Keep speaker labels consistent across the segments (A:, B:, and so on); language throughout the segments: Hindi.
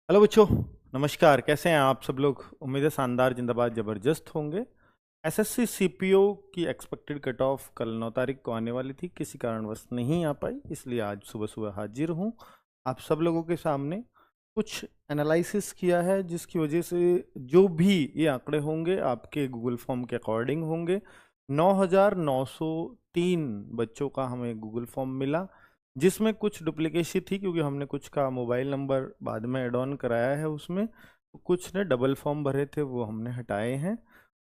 A: हेलो बच्चों। नमस्कार, कैसे हैं आप सब लोग। उम्मीद है शानदार, जिंदाबाद, ज़बरदस्त होंगे। एसएससी सीपीओ की एक्सपेक्टेड कट ऑफ कल 9 तारीख को आने वाली थी, किसी कारणवश नहीं आ पाई, इसलिए आज सुबह सुबह हाजिर हूँ आप सब लोगों के सामने। कुछ एनालिसिस किया है जिसकी वजह से जो भी ये आंकड़े होंगे आपके गूगल फॉर्म के अकॉर्डिंग होंगे। 9,903 बच्चों का हमें गूगल फॉर्म मिला, जिसमें कुछ डुप्लीकेसी थी क्योंकि हमने कुछ का मोबाइल नंबर बाद में ऐड ऑन कराया है उसमें। तो कुछ ने डबल फॉर्म भरे थे, वो हमने हटाए हैं।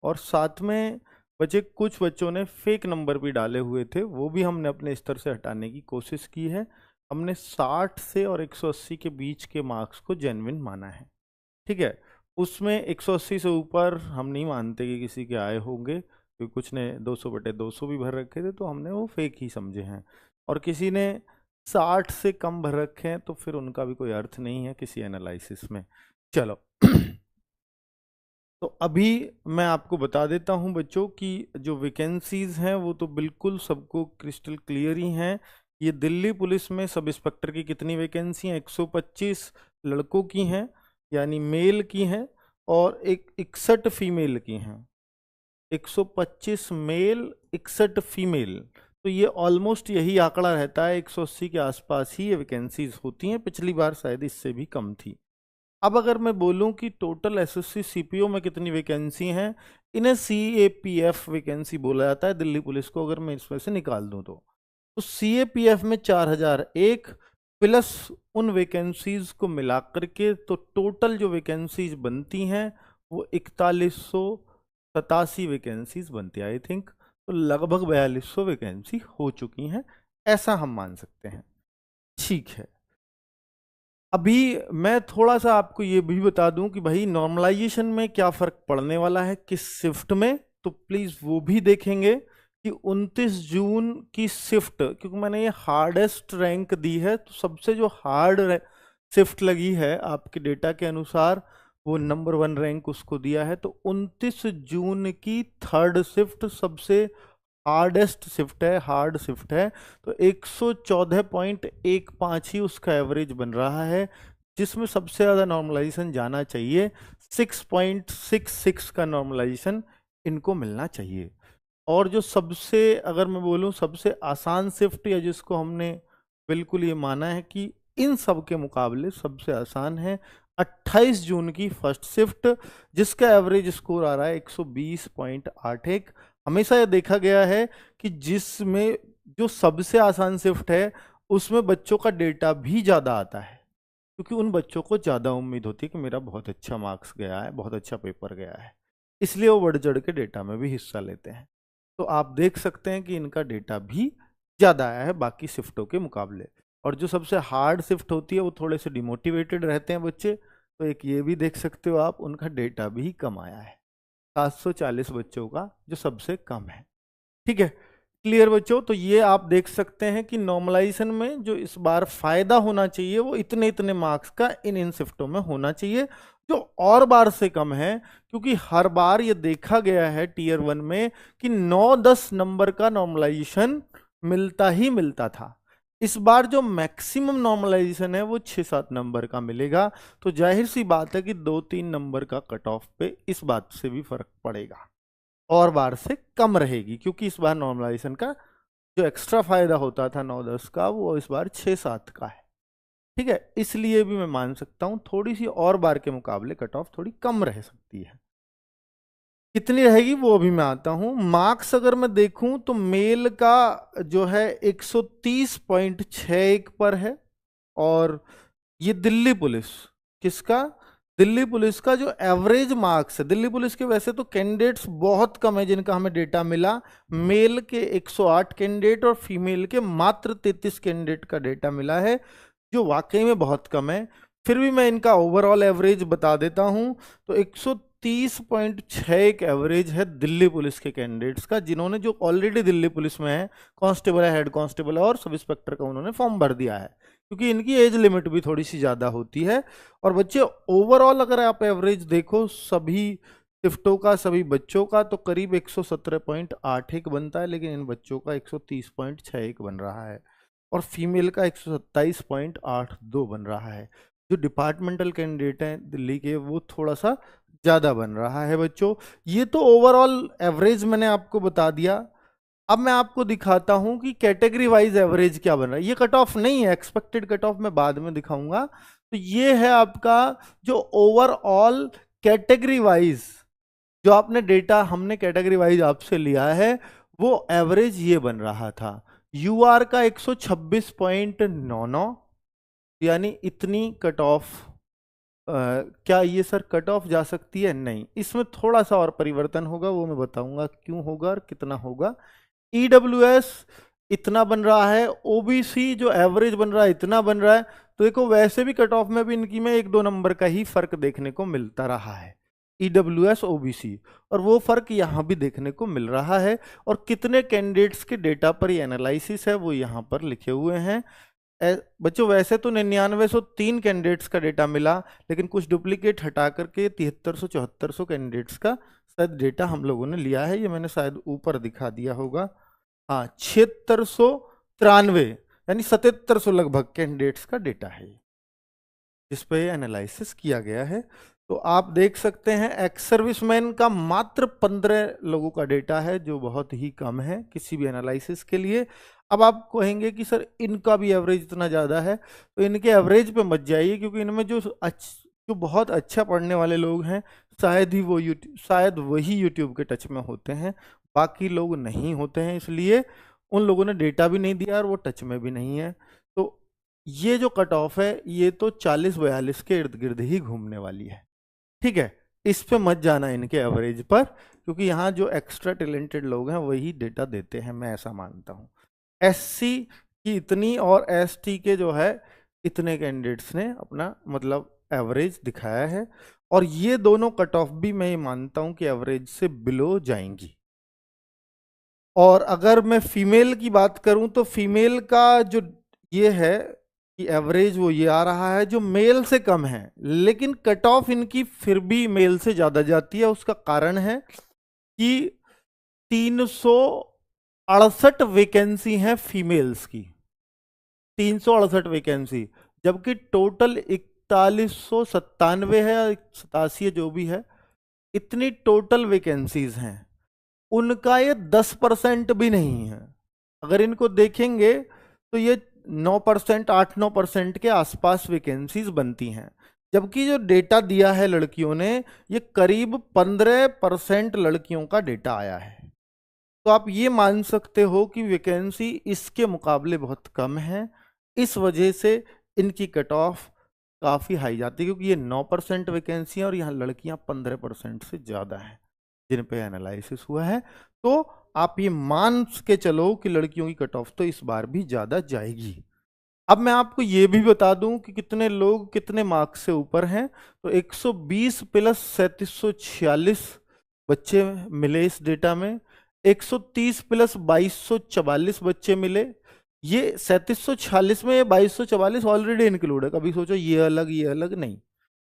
A: और साथ में बचे कुछ बच्चों ने फेक नंबर भी डाले हुए थे, वो भी हमने अपने स्तर से हटाने की कोशिश की है। हमने 60 से और 180 के बीच के मार्क्स को जेन्युइन माना है। ठीक है, उसमें 180 से ऊपर हम नहीं मानते कि किसी के आए होंगे, क्योंकि कुछ ने 200/200 भी भर रखे थे, तो हमने वो फेक ही समझे हैं। और किसी ने 60 से कम भर रखे हैं, तो फिर उनका भी कोई अर्थ नहीं है किसी एनालिसिस में। चलो तो अभी मैं आपको बता देता हूं बच्चों कि जो वैकेंसीज हैं वो तो बिल्कुल सबको क्रिस्टल क्लियर ही हैं। ये दिल्ली पुलिस में सब इंस्पेक्टर की कितनी वैकेंसी हैं, 125 लड़कों की हैं, यानी मेल की हैं, और 61 फीमेल की हैं। 125 मेल, 61 फीमेल, तो ये ऑलमोस्ट यही आंकड़ा रहता है, 180 के आसपास ही ये वैकेंसीज होती हैं। पिछली बार शायद इससे भी कम थी। अब अगर मैं बोलूं कि टोटल एसएससी सीपीओ में कितनी वैकेंसी हैं, इन्हें सीएपीएफ वैकेंसी बोला जाता है दिल्ली पुलिस को, अगर मैं इसमें से निकाल दूं तो सीएपीएफ में 4001 प्लस उन वैकेंसीज को मिलाकर के तो टोटल जो वैकेंसीज बनती हैं वो 4187 वैकेंसीज बनती है आई थिंक। तो लगभग 4200 वैकेंसी हो चुकी हैं, ऐसा हम मान सकते हैं। ठीक है, अभी मैं थोड़ा सा आपको ये भी बता दूं कि भाई नॉर्मलाइजेशन में क्या फर्क पड़ने वाला है किस शिफ्ट में, तो प्लीज वो भी देखेंगे कि 29 जून की शिफ्ट, क्योंकि मैंने ये हार्डेस्ट रैंक दी है, तो सबसे जो हार्ड शिफ्ट लगी है आपके डेटा के अनुसार वो नंबर 1 रैंक उसको दिया है। तो 29 जून की थर्ड शिफ्ट सबसे हार्डेस्ट शिफ्ट है, हार्ड शिफ्ट है। तो 114.15 ही उसका एवरेज बन रहा है, जिसमें सबसे ज़्यादा नॉर्मलाइजेशन जाना चाहिए। 6.66 का नॉर्मलाइजेशन इनको मिलना चाहिए। और जो सबसे, अगर मैं बोलूं सबसे आसान शिफ्ट, या जिसको हमने बिल्कुल ये माना है कि इन सब के मुकाबले सबसे आसान है, 28 जून की फर्स्ट शिफ्ट, जिसका एवरेज स्कोर आ रहा है 120.81। हमेशा यह देखा गया है कि जिसमें जो सबसे आसान शिफ्ट है उसमें बच्चों का डेटा भी ज़्यादा आता है, क्योंकि उन बच्चों को ज़्यादा उम्मीद होती है कि मेरा बहुत अच्छा मार्क्स गया है, बहुत अच्छा पेपर गया है, इसलिए वो बढ़ चढ़ के डेटा में भी हिस्सा लेते हैं। तो आप देख सकते हैं कि इनका डेटा भी ज़्यादा आया है बाकी शिफ्टों के मुकाबले। और जो सबसे हार्ड शिफ्ट होती है वो थोड़े से डिमोटिवेटेड रहते हैं बच्चे, तो एक ये भी देख सकते हो आप, उनका डेटा भी कम आया है, 740 बच्चों का जो सबसे कम है। ठीक है, क्लियर बच्चों। तो ये आप देख सकते हैं कि नॉर्मलाइजेशन में जो इस बार फायदा होना चाहिए वो इतने इतने मार्क्स का इन शिफ्टों में होना चाहिए, जो और बार से कम है। क्योंकि हर बार ये देखा गया है टीयर 1 में कि 9-10 नंबर का नॉर्मलाइजेशन मिलता ही मिलता था। इस बार जो मैक्सिमम नॉर्मलाइजेशन है वो 6-7 नंबर का मिलेगा। तो जाहिर सी बात है कि 2-3 नंबर का कट ऑफ पे इस बात से भी फर्क पड़ेगा, और बार से कम रहेगी, क्योंकि इस बार नॉर्मलाइजेशन का जो एक्स्ट्रा फायदा होता था 9-10 का, वो इस बार 6-7 का है। ठीक है, इसलिए भी मैं मान सकता हूं थोड़ी सी और बार के मुकाबले कट ऑफ थोड़ी कम रह सकती है। कितनी रहेगी वो अभी मैं आता हूं। मार्क्स अगर मैं देखूं तो मेल का जो है 130.61 पर है, और ये दिल्ली पुलिस, किसका, दिल्ली पुलिस का जो एवरेज मार्क्स है, दिल्ली पुलिस के वैसे तो कैंडिडेट्स बहुत कम है जिनका हमें डेटा मिला, मेल के 108 कैंडिडेट और फीमेल के मात्र 33 कैंडिडेट का डेटा मिला है, जो वाकई में बहुत कम है। फिर भी मैं इनका ओवरऑल एवरेज बता देता हूं। तो 130.6 एक एवरेज है दिल्ली पुलिस के कैंडिडेट्स का, जिन्होंने जो ऑलरेडी दिल्ली पुलिस में है, कांस्टेबल है, हेड कांस्टेबल है, और सब इंस्पेक्टर का उन्होंने फॉर्म भर दिया है, क्योंकि इनकी एज लिमिट भी थोड़ी सी ज़्यादा होती है। और बच्चे ओवरऑल अगर आप एवरेज देखो सभी शिफ्टों का, सभी बच्चों का, तो करीब 117.81 बनता है, लेकिन इन बच्चों का 130.61 बन रहा है, और फीमेल का 127.82 बन रहा है। जो डिपार्टमेंटल कैंडिडेट हैं दिल्ली के वो थोड़ा सा ज़्यादा बन रहा है बच्चों। ये तो ओवरऑल एवरेज मैंने आपको बता दिया। अब मैं आपको दिखाता हूं कि कैटेगरी वाइज एवरेज क्या बन रहा है। ये कट ऑफ नहीं है, एक्सपेक्टेड कट ऑफ मैं बाद में दिखाऊंगा। तो ये है आपका जो ओवरऑल कैटेगरी वाइज जो आपने डेटा हमने कैटेगरी वाइज आपसे लिया है वो एवरेज ये बन रहा था। यूआर का 126.99, यानी इतनी कट ऑफ। क्या ये सर कट ऑफ जा सकती है? नहीं, इसमें थोड़ा सा और परिवर्तन होगा, वो मैं बताऊंगा क्यों होगा और कितना होगा। ईडब्ल्यूएस इतना बन रहा है, ओबीसी जो एवरेज बन रहा है इतना बन रहा है। तो देखो वैसे भी कट ऑफ में भी इनकी में 1-2 नंबर का ही फर्क देखने को मिलता रहा है, ईडब्ल्यूएस ओबीसी, और वो फर्क यहां भी देखने को मिल रहा है। और कितने कैंडिडेट्स के डेटा पर ये एनालिसिस है वो यहां पर लिखे हुए हैं। बच्चों वैसे तो 9903 कैंडिडेट्स का डेटा मिला, लेकिन कुछ डुप्लीकेट हटा करके 7300-7400 कैंडिडेट्स का शायद डेटा हम लोगों ने लिया है। ये मैंने शायद ऊपर दिखा दिया होगा। हाँ, 7693 यानी 7700 लगभग कैंडिडेट्स का डेटा है जिस पे एनालिसिस किया गया है। तो आप देख सकते हैं एक्स सर्विसमैन का मात्र 15 लोगों का डेटा है, जो बहुत ही कम है किसी भी एनालिसिस के लिए। अब आप कहेंगे कि सर इनका भी एवरेज इतना ज़्यादा है, तो इनके एवरेज पे मत जाइए, क्योंकि इनमें जो बहुत अच्छा पढ़ने वाले लोग हैं शायद वही यूट्यूब के टच में होते हैं, बाकी लोग नहीं होते हैं, इसलिए उन लोगों ने डेटा भी नहीं दिया और वो टच में भी नहीं है। तो ये जो कट ऑफ है ये तो 40-42 के इर्द गिर्द ही घूमने वाली है, ठीक है। इस पे मत जाना इनके एवरेज पर, क्योंकि यहाँ जो एक्स्ट्रा टैलेंटेड लोग हैं वही डेटा देते हैं, मैं ऐसा मानता हूँ। एससी की इतनी और एसटी के जो है इतने कैंडिडेट्स ने अपना मतलब एवरेज दिखाया है, और ये दोनों कट ऑफ भी मैं ये मानता हूँ कि एवरेज से बिलो जाएंगी। और अगर मैं फीमेल की बात करूं तो फीमेल का जो ये है कि एवरेज वो ये आ रहा है जो मेल से कम है, लेकिन कट ऑफ इनकी फिर भी मेल से ज्यादा जाती है। उसका कारण है कि 368 वैकेंसी हैं फीमेल्स की, 368 वैकेंसी, जबकि टोटल 4197 है या 87 जो भी है, इतनी टोटल वैकेंसीज हैं। उनका ये 10% भी नहीं है। अगर इनको देखेंगे तो ये 9%, 8-9% के आसपास वैकेंसीज बनती हैं, जबकि जो डेटा दिया है लड़कियों ने ये करीब 15% लड़कियों का डेटा आया है। तो आप ये मान सकते हो कि वैकेंसी इसके मुकाबले बहुत कम है, इस वजह से इनकी कट ऑफ काफ़ी हाई जाती है, क्योंकि ये 9% वैकेंसी है और यहाँ लड़कियां 15% से ज़्यादा हैं जिन पे एनालिसिस हुआ है। तो आप ये मान के चलो कि लड़कियों की कट ऑफ तो इस बार भी ज़्यादा जाएगी। अब मैं आपको ये भी बता दूं कि कितने लोग कितने मार्क्स से ऊपर हैं। तो 120 प्लस 3746 बच्चे मिले इस डेटा में, 130 प्लस 2244 बच्चे मिले। ये 3746 में ये 2244 ऑलरेडी इंक्लूड है, कभी सोचो ये अलग नहीं।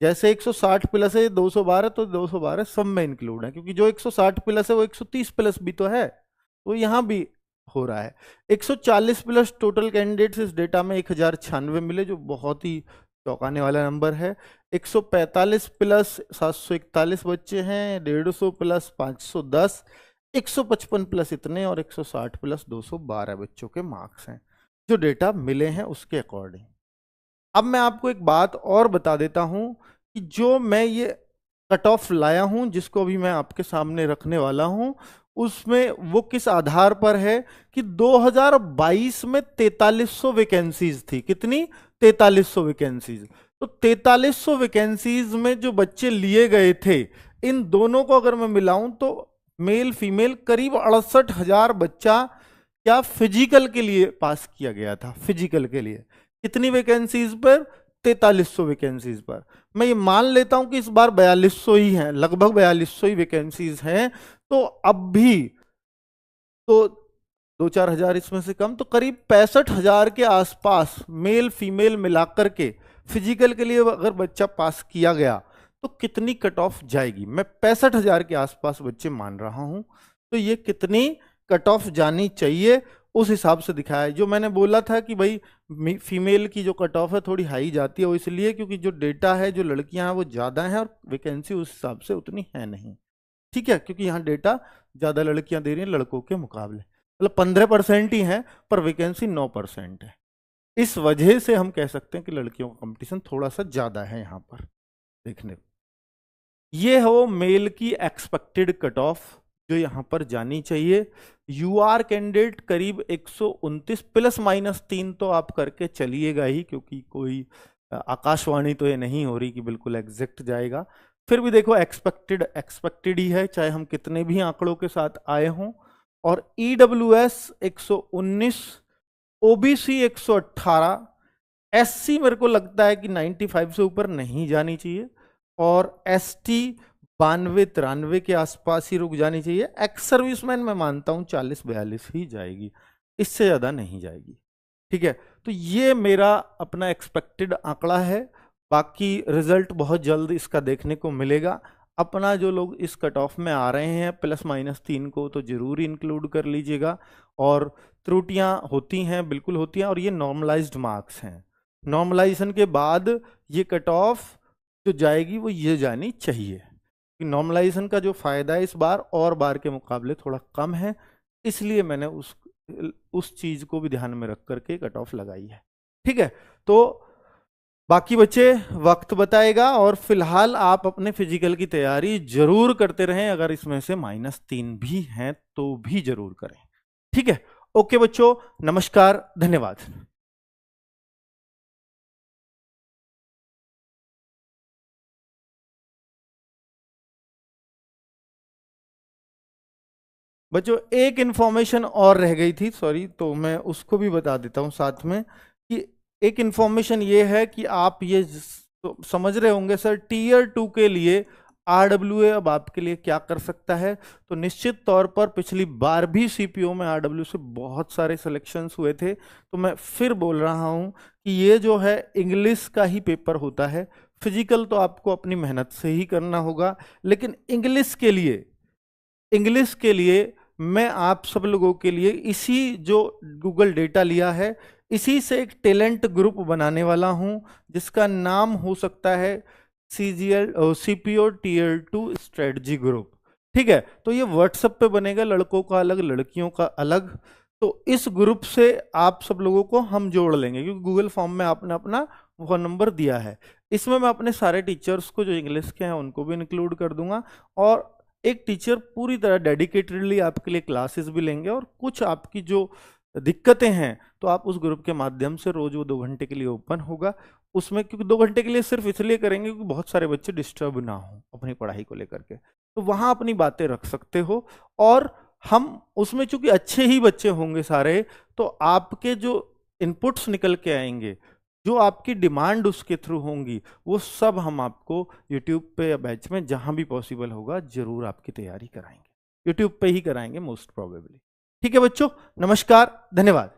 A: जैसे 160 प्लस है 212, तो 212 सब में इंक्लूड है, क्योंकि जो 160 प्लस है वो 130 प्लस भी तो है, तो यहाँ भी हो रहा है। 140 प्लस टोटल कैंडिडेट्स इस डेटा में 1096 मिले, जो बहुत ही चौंकाने वाला नंबर है। 145 प्लस 741 बच्चे हैं, 150 प्लस 510, 155 प्लस इतने, और 160 प्लस 212 बच्चों के मार्क्स हैं जो डेटा मिले हैं उसके अकॉर्डिंग। अब मैं आपको एक बात और बता देता हूं कि जो मैं ये कट ऑफ लाया हूं जिसको अभी मैं आपके सामने रखने वाला हूं, उसमें वो किस आधार पर है कि 2022 में 4300 वैकेंसीज थी। कितनी? 4300 वैकेंसीज। तो 4300 वैकेंसीज में जो बच्चे लिए गए थे, इन दोनों को अगर मैं मिलाऊं तो मेल फीमेल करीब 68,000 बच्चा क्या फिजिकल के लिए पास किया गया था। फिजिकल के लिए कितनी वैकेंसीज पर? 4300 वैकेंसीज पर। मैं ये मान लेता हूं कि इस बार 4200 ही हैं, लगभग 4200 ही वैकेंसीज हैं। तो अब भी तो 2-4 हजार इसमें से कम, तो करीब 65,000 के आसपास मेल फीमेल मिलाकर के फिजिकल के लिए अगर बच्चा पास किया गया तो कितनी कट ऑफ जाएगी? मैं 65,000 के आसपास बच्चे मान रहा हूं। तो ये कितनी कट ऑफ जानी चाहिए उस हिसाब से दिखाया है। जो मैंने बोला था कि भाई फीमेल की जो कट ऑफ है थोड़ी हाई जाती है, वो इसलिए क्योंकि जो डेटा है, जो लड़कियां हैं वो ज़्यादा हैं और वैकेंसी उस हिसाब से उतनी है नहीं। ठीक है, क्योंकि यहाँ डेटा ज़्यादा लड़कियां दे रही हैं लड़कों के मुकाबले, मतलब 15% ही है पर वैकेंसी 9% है। इस वजह से हम कह सकते हैं कि लड़कियों का कंपटीशन थोड़ा सा ज़्यादा है यहाँ पर देखने को। ये है वो मेल की एक्सपेक्टेड कट ऑफ जो यहाँ पर जानी चाहिए। यूआर कैंडिडेट करीब 129 ±3 तो आप करके चलिएगा ही, क्योंकि कोई आकाशवाणी तो ये नहीं हो रही कि बिल्कुल एग्जैक्ट जाएगा। फिर भी देखो एक्सपेक्टेड ही है, चाहे हम कितने भी आंकड़ों के साथ आए हों। और EWS 119, OBC 118, SC मेरे को लगता है कि 95 से ऊपर नहीं जानी चाहिए, और ST 92-93 के आसपास ही रुक जानी चाहिए। एक्स सर्विसमैन मैं मानता हूं 40-42 ही जाएगी, इससे ज्यादा नहीं जाएगी। ठीक है, तो ये मेरा अपना एक्सपेक्टेड आंकड़ा है। बाकी रिजल्ट बहुत जल्द इसका देखने को मिलेगा। अपना जो लोग इस कट ऑफ में आ रहे हैं ±3 को तो जरूर इंक्लूड कर लीजिएगा। और त्रुटियां होती हैं, बिल्कुल होती हैं, और ये नॉर्मलाइज्ड मार्क्स हैं। नॉर्मलाइजेशन के बाद ये कट ऑफ जो जाएगी वो ये जानी चाहिए कि नॉर्मलाइजेशन का जो फायदा है इस बार और बार के मुकाबले थोड़ा कम है, इसलिए मैंने उस चीज को भी ध्यान में रख करके कट ऑफ लगाई है। ठीक है, तो बाकी बच्चे वक्त बताएगा, और फिलहाल आप अपने फिजिकल की तैयारी जरूर करते रहें। अगर इसमें से -3 भी हैं तो भी जरूर करें। ठीक है, ओके बच्चों, नमस्कार, धन्यवाद। बच्चों एक इंफॉर्मेशन और रह गई थी, सॉरी, तो मैं उसको भी बता देता हूं साथ में कि एक इंफॉर्मेशन ये है कि आप ये तो समझ रहे होंगे सर, Tier 2 के लिए RWA अब आपके लिए क्या कर सकता है। तो निश्चित तौर पर पिछली बार भी CPO में RW से बहुत सारे सिलेक्शंस हुए थे, तो मैं फिर बोल रहा हूं कि ये जो है इंग्लिश का ही पेपर होता है। फिजिकल तो आपको अपनी मेहनत से ही करना होगा, लेकिन इंग्लिश के लिए मैं आप सब लोगों के लिए इसी जो गूगल डेटा लिया है, इसी से एक टैलेंट ग्रुप बनाने वाला हूं, जिसका नाम हो सकता है CPO Tier 2 स्ट्रेटजी ग्रुप। ठीक है, तो ये व्हाट्सएप पे बनेगा, लड़कों का अलग लड़कियों का अलग। तो इस ग्रुप से आप सब लोगों को हम जोड़ लेंगे, क्योंकि गूगल फॉर्म में आपने अपना फोन नंबर दिया है। इसमें मैं अपने सारे टीचर्स को जो इंग्लिश के हैं उनको भी इंक्लूड कर दूंगा, और एक टीचर पूरी तरह डेडिकेटेडली आपके लिए क्लासेस भी लेंगे। और कुछ आपकी जो दिक्कतें हैं तो आप उस ग्रुप के माध्यम से रोज वो 2 घंटे के लिए ओपन होगा उसमें, क्योंकि 2 घंटे के लिए सिर्फ इसलिए करेंगे क्योंकि बहुत सारे बच्चे डिस्टर्ब ना हो अपनी पढ़ाई को लेकर के, तो वहां अपनी बातें रख सकते हो। और हम उसमें चूंकि अच्छे ही बच्चे होंगे सारे, तो आपके जो इनपुट्स निकल के आएंगे, जो आपकी डिमांड उसके थ्रू होंगी, वो सब हम आपको यूट्यूब पे या बैच में जहां भी पॉसिबल होगा जरूर आपकी तैयारी कराएंगे। यूट्यूब पे ही कराएंगे मोस्ट प्रोबेबली। ठीक है बच्चों, नमस्कार, धन्यवाद।